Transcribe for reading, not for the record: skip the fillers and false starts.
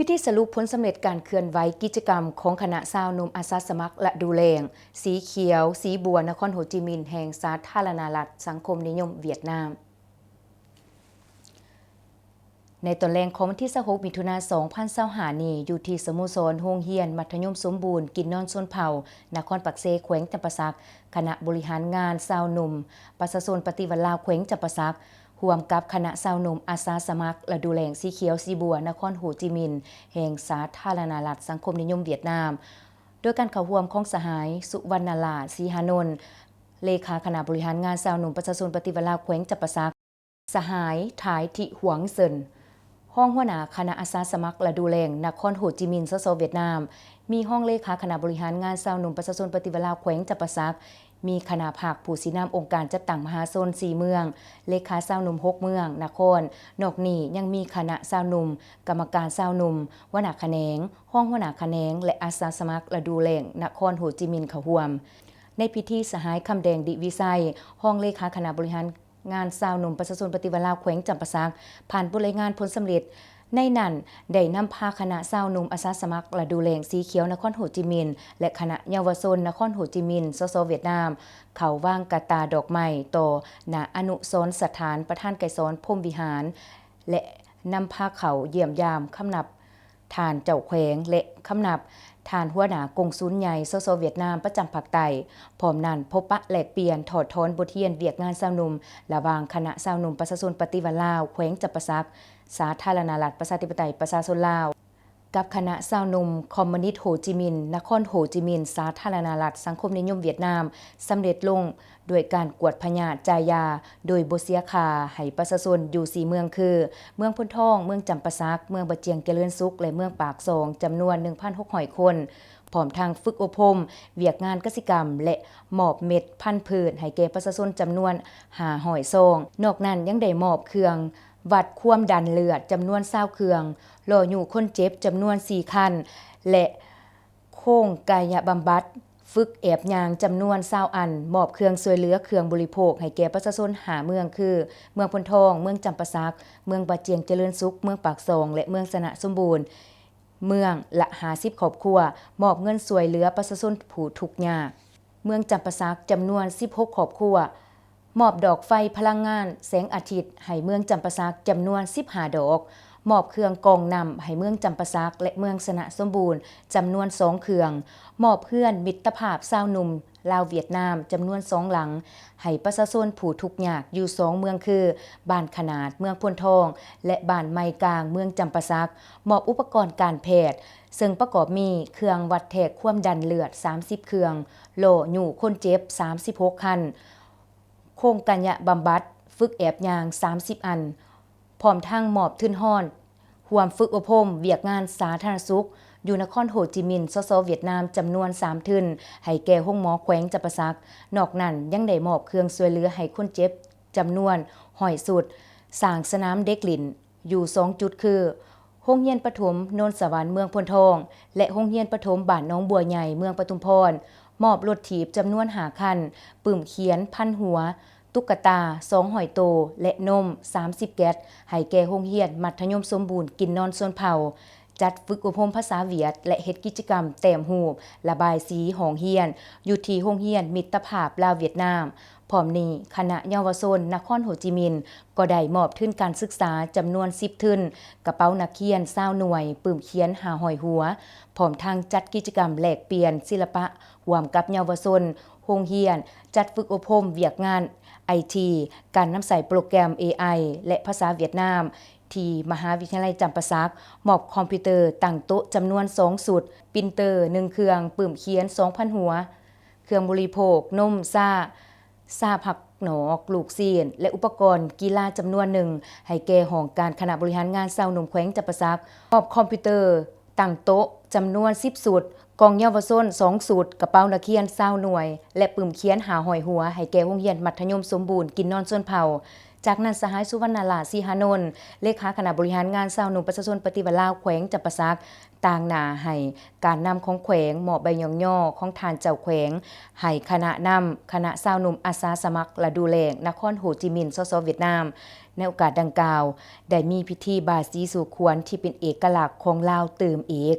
พิธีสรุปผลสำเร็จการเคลื่อนไหวกิจกรรมของคณะชาวหนุ่มอาสาสมัครและดูแลสีเขียวสีบัวนครโฮจิมินห์แห่งสาธารณรัฐสังคมนิยมเวียดนามในตอนแรกของวันที่26มิถุนายน2025นี้อยู่ที่สโมสรโรงเรียนมัธยมสมบูรณ์กินนอนชนเผ่านครปักเซแขวงจำปาสักคณะบริหารงานชาวหนุ่มประชาชนปฏิวัติลาวแขวงจำปาสักร่วมกับคณะชาวหนุ่มอาสาสมัครและดูแลสีเขียวสีบัวนครโฮจิมินห์แห่งสาธารณรัฐสังคมนิยมเวียดนามโดยการเข้าร่วมของสหายสุวรรณลาศรีหานนท์เลขาคณะบริหารงานชาวหนุ่มประชาชนปฏิวัติลาวแขวงจำปาสักสหายถ่ายทิหวงเซินห้องหัวหน้าคณะอาสาสมัครและดูแลนครโฮจิมินห์สเวียดนามมีห้องเลขาคณะบริหารงานชาวหนุ่มประชาชนปฏิวัติลาวแขวงจำปาสักมีคณะภาคผู้สีนามองค์การจัดตั้งมหาชน4เมืองเลขาชาวหนุ่ม6เมืองนครนอกนี้ยังมีคณะชาวหนุ่มกรรมการชาวหนุ่มหัวหน้าแขนงห้องหัวหน้าแขนงและอาสาสมัครและดูแลนครโฮจิมินห์เข้าร่วมในพิธีสหายคำแดงดิวิไซห้องเลขาคณะบริหารงานชาวหนุ่มประชาชนปฏิวัติลาวแขวงจำปาสักผ่านบริงานผลสำเร็จในนั้นได้นำพาคณะชาวหนุ่มอาสาสมัครและดูแลสีเขียวนครโฮจิมินห์และคณะเยาวชนนครโฮจิมินห์เวียดนามเขาว่างกะตาดอกไม้ต่อณอนุสรณ์สถานประธานไกรสอนพรหมวิหารและนำพาเขาเยี่ยมยามคำนับทานเจ้าแขวงและคำนับทานหัวหน้ากงสุลใหญ่เวียดนามประจำภาคใต้พร้อมนั้นพบปะแลกเปลี่ยนถอดถอนบทเรียนเวียกงานชาวหนุ่มระหว่างคณะชาวหนุ่มประชาชนปฏิวัติลาวแขวงจำปาสักสาธารณรัฐประชาธิปไตยประชาชนลาวกับคณะชาวหนุ่มคอมมิวนิสต์โฮจิมินห์นครโฮจิมินห์สาธารณรัฐสังคมนิยมเวียดนามสำเร็จลงด้วยการกวดพญาจ่ายยาโดยบ่เสียค่าให้ประชาชนอยู่4เมืองคือเมืองพุนทองเมืองจำปาสักเมืองบะเจียงเจริญสุขและเมืองปากซองจำนวน 1,600 คนพร้อมทางฝึกอบรมเวียกงานกสิกรรมและมอบเม็ดพันธุ์พืชให้แก่ประชาชนจำนวน500ซองนอกนั้นยังได้มอบเครื่องวัดความดันเลือดจำนวน20เครื่องรออยู่คนเจ็บจำนวน4คันและโค้งกายบำบัดฝึกแอบยางจำนวน20อันมอบเครื่องช่วยเหลือเครื่องบริโภคให้แก่ประชาชน5เมืองคือเมืองพนทองเมืองจำปาสักเมืองบะเจียงเจริญสุขเมืองปากซองและเมืองสนะสมบูรณ์เมืองละ50ครอบครัวมอบเงินช่วยเหลือประชาชนผู้ทุกข์ยากเมืองจำปาสักจำนวน16ครอบครัวมอบดอกไฟพลังงานแสงอาทิตย์ให้เมืองจำปาสักจำนวน15ดอกมอบเครื่องกรองน้ำให้เมืองจำปาสักและเมืองสนะสมบูรณ์จำนวน2เครื่องมอบเพื่อนมิตรภาพชาวหนุ่มลาวเวียดนามจำนวน2หลังให้ประชาชนผู้ทุกข์ยากอยู่2เมืองคือบ้านขนาดเมืองพนทองและบ้านไม้กลางเมืองจำปาสักมอบอุปกรณ์การแพทย์ซึ่งประกอบมีเครื่องวัดแทกความดันเลือด30เครื่องโหลอยู่คนเจ็บ36คันโครงการยะบำบัดฝึกแอบยาง30อันพร้อมทั้งมอบทุนฮ้อนร่วมฝึกอบรมเวียกงานสาธารณสุขอยู่นครโฮจิมินห์เวียดนามจำนวน3ทุนให้แก่ห้องหมอแขวงจำปาสักนอกนั้นยังได้มอบเครื่องช่วยเหลือให้คนเจ็บจำนวน100สุดสร้างสนามเด็กเล่นอยู่2จุดคือโรงเรียนประถมโนนสวรรค์เมืองพนทองและโรงเรียนประถมบ้านน้องบัวใหญ่เมืองปทุมพรมอบรถถีบจำนวน5คันปื้มเขียนพันหัวตุ๊กตา2หอยโตและนม30แก๊สให้แก่โรงเรียนมัธยมสมบูรณ์กินนอนชนเผ่าจัดฝึกอบรมภาษาเวียดและเฮ็ดกิจกรรมแต้มรูประบายสีห้องเรียนอยู่ที่โรงเรียนมิตรภาพลาวเวียดนามพร้อมนี้คณะเยาวชนนครโฮจิมินห์ก็ได้มอบทุนการศึกษาจำนวน10ทุนกระเป๋านักเรียน20หน่วยปื้มเขียน500หัวพร้อมทางจัดกิจกรรมแลกเปลี่ยนศิลปะร่วมกับเยาวชนโรงเรียนจัดฝึกอบรมเวียกงานIT การนำใส่โปรแกรม AI และภาษาเวียดนามที่มหาวิทยาลัยจำปาสักมอบคอมพิวเตอร์ตั้งโต๊ะจำนวน2สุดปรินเตอร์1เครื่องปื้มเขียน 2,000 หัวเครื่องบริโภคนมซ่าผักหนอกลูกซีนและอุปกรณ์กีฬาจำนวนหนึ่งให้แก่ห้องการคณะบริหารงานชาวหนุ่มแขวงจำปาสักมอบคอมพิวเตอร์ตั้งโต๊ะจำนวน10สุดกองเยาวชน2สูตรกระเป๋านักเรียน20หน่วยและปื้มเขียน500หัวให้แก่โรงเรียนมัธยมสมบูรณ์กินนอนชนเผ่าจากนั้นสหายสุวรรณลาศรีหานนท์เลขาคณะบริหารงานชาวหนุ่มประชาชนปฏิวัติลาวแขวงจำปาสักต่างหน้าให้การนำของแขวงมอบใบย่อของทานเจ้าแขวงให้คณะชาวหนุ่มอาสาสมัครและดูแลนครโฮจิมินห์เวียดนาม ในโอกาสดังกล่าวได้มีพิธีบายสีสู่ขวัญที่เป็นเอกลักษณ์ของลาวเติมอีก